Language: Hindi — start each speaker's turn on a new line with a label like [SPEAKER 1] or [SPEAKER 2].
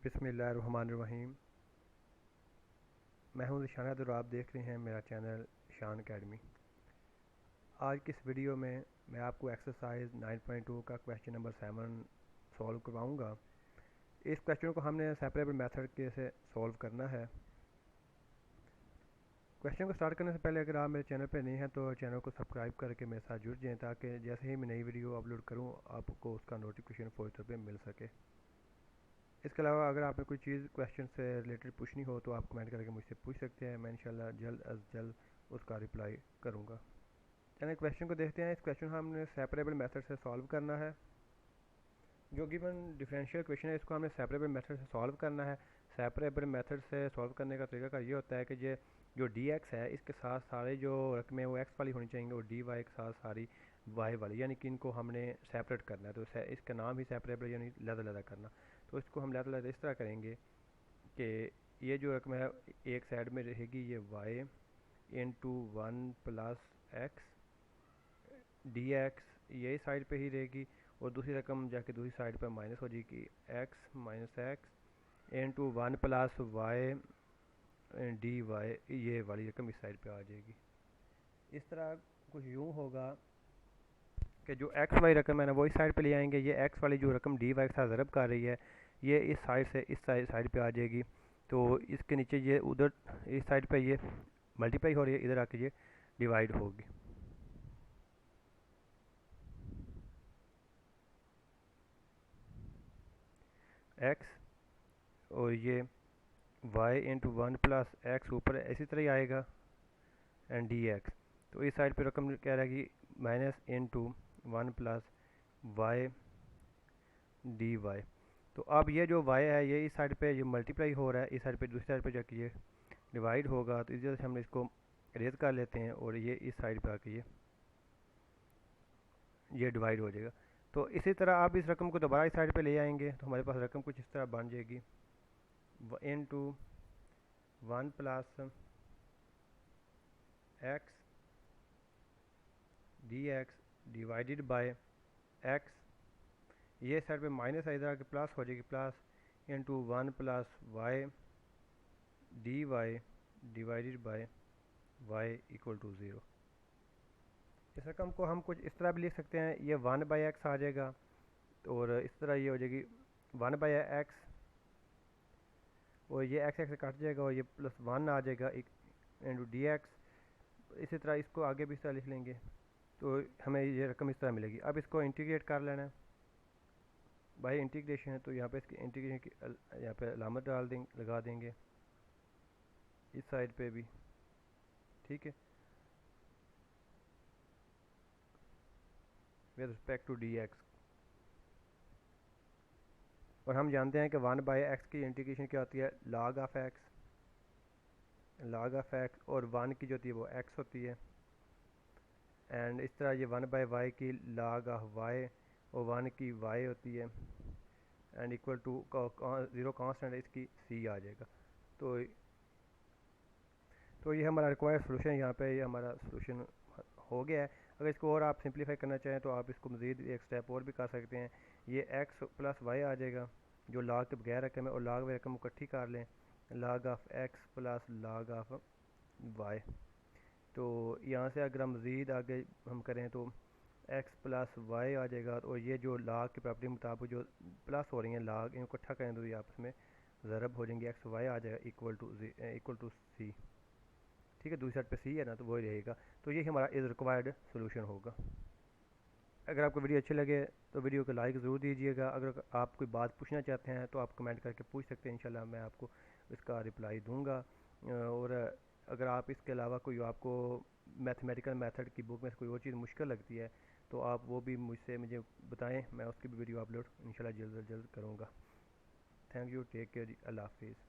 [SPEAKER 1] बिस्मिल्लाहिर्रहमानिर्रहीम। मैं हूं ज़िशान और आप देख रहे हैं मेरा चैनल शान अकेडमी। आज की इस वीडियो में मैं आपको एक्सरसाइज 9.2 का क्वेश्चन नंबर 7 सॉल्व करवाऊंगा। इस क्वेश्चन को हमने सेपरेबल मेथड के से सॉल्व करना है। क्वेश्चन को स्टार्ट करने से पहले अगर आप मेरे चैनल पर नहीं हैं तो चैनल को सब्सक्राइब करके मेरे साथ जुड़ जाएँ, ताकि जैसे ही मैं नई वीडियो अपलोड करूँ आपको उसका नोटिफिकेशन फौरी तौर पर मिल सके। इसके अलावा अगर आपने कोई चीज़ क्वेश्चन से रिलेटेड पूछनी हो तो आप कमेंट करके मुझसे पूछ सकते हैं। मैं इंशाल्लाह जल्द अज जल्द उसका रिप्लाई करूँगा। चलिए क्वेश्चन को देखते हैं। इस क्वेश्चन को हमने सेपरेबल मेथड से सॉल्व करना है। जो गिवन डिफरेंशियल क्वेश्चन है इसको हमने सेपरेबल मेथड से सॉल्व करना है। सेपरेबल मेथड से सॉल्व करने का तरीका ये होता है कि जो डी एक्स है इसके साथ सारे जो रकमें वो एक्स वाली होनी चाहिए और डी वाई के साथ सारी वाई वाली, यानी कि इनको हमने सेपरेट करना है। तो इसका नाम ही सेपरेबल यानी लदा करना। तो इसको हम लदा इस तरह करेंगे कि ये जो रकम है एक साइड में रहेगी ये y into 1 plus x d x यही साइड पे ही रहेगी, और दूसरी रकम जाके दूसरी साइड पर माइनस हो जाएगी x minus x into 1 plus y d y, ये वाली रकम इस साइड पे आ जाएगी। इस तरह कुछ यूँ होगा कि जो एक्स वाई रकम है ना वो इस साइड पे ले आएंगे। ये एक्स वाली जो रकम डी वाई के साथ ज़रब कर रही है ये इस साइड से इस साइड पे आ जाएगी। तो इसके नीचे ये उधर इस साइड पे ये मल्टीप्लाई हो रही है, इधर आके ये डिवाइड होगी। एक्स और ये वाई इंटू 1 प्लस एक्स ऊपर इसी तरह ही आएगा एंड डी एक्स। तो इस साइड पे रकम कह रहा है कि minus into 1 plus y d y. तो अब ये जो y है ये इस साइड पे ये मल्टीप्लाई हो रहा है, इस साइड पे दूसरी साइड पे जाके ये डिवाइड होगा। तो इस वजह से हम इसको रेज कर लेते हैं और ये इस साइड पे आके ये डिवाइड हो जाएगा। तो इसी तरह आप इस रकम को दोबारा इस साइड पे ले आएंगे तो हमारे पास रकम कुछ इस तरह बन जाएगी into 1 plus x d x divided by x, ये साइड पे माइनस है इधर आके प्लस हो जाएगी plus into 1 plus y d y divided by y equal to 0। इस रकम को हम कुछ इस तरह भी लिख सकते हैं, ये 1 बाई एक्स आ जाएगा और इस तरह ये हो जाएगी 1 बाई एक्स और ये एक्स एक्स से कट जाएगा और ये प्लस 1 आ जाएगा इंटू डी एक्स। इसी तरह इसको आगे भी इस तरह लिख लेंगे तो हमें ये रकम इस तरह मिलेगी। अब इसको इंटीग्रेट कर लेना है बाई इंटीग्रेशन है, तो यहाँ पे इसकी इंटीग्रेशन की यहाँ पे अलामत डाल देंगे, लगा देंगे इस साइड पे भी, ठीक है, with respect to d x. और हम जानते हैं कि 1 बाई एक्स की इंटीग्रेशन क्या होती है, log of x, log of x, और 1 की जो होती है वो एक्स होती है। एंड इस तरह ये 1 बाई वाई की लॉग ऑफ वाई और 1 की वाई होती है एंड इक्वल टू 0 कांस्टेंट है इसकी सी आ जाएगा। तो ये हमारा रिक्वायर्ड सोल्यूशन है। यहाँ पे ये हमारा सोल्यूशन हो गया है। अगर इसको और आप सिंप्लीफाई करना चाहें तो आप इसको मज़ीद एक स्टेप और भी कर सकते हैं। ये एक्स प्लस वाई आ जाएगा जो लॉग के बगैर रकम है, और लॉग व रकम इकट्ठी कर लें, log of x plus log of y. तो यहाँ से अगर हम मज़ीद आगे हम करें तो एक्स प्लस वाई आ जाएगा, और ये जो लॉग की प्रॉपर्टी मुताबिक जो प्लस हो रही हैं लॉग इनको इकट्ठा करें तो ये आपस में ज़रब हो जाएंगे, एक्स वाई आ जाएगा इक्वल टू सी, ठीक है। दूसरी साइड पे सी है ना तो वही रहेगा। तो ये हमारा इज़ रिक्वायर्ड सोल्यूशन होगा। अगर आपको वीडियो अच्छी लगे तो वीडियो को लाइक ज़रूर दीजिएगा। अगर आप कोई बात पूछना चाहते हैं तो आप कमेंट करके पूछ सकते हैं, इंशाल्लाह मैं आपको इसका रिप्लाई दूंगा। और अगर आप इसके अलावा कोई आपको मैथमेटिकल मेथड की बुक में से कोई और चीज़ मुश्किल लगती है तो आप वो भी मुझे बताएं, मैं उसकी भी वीडियो अपलोड इंशाल्लाह जल्द से जल्द करूँगा। थैंक यू, टेक केयर, अल्लाह हाफिज़।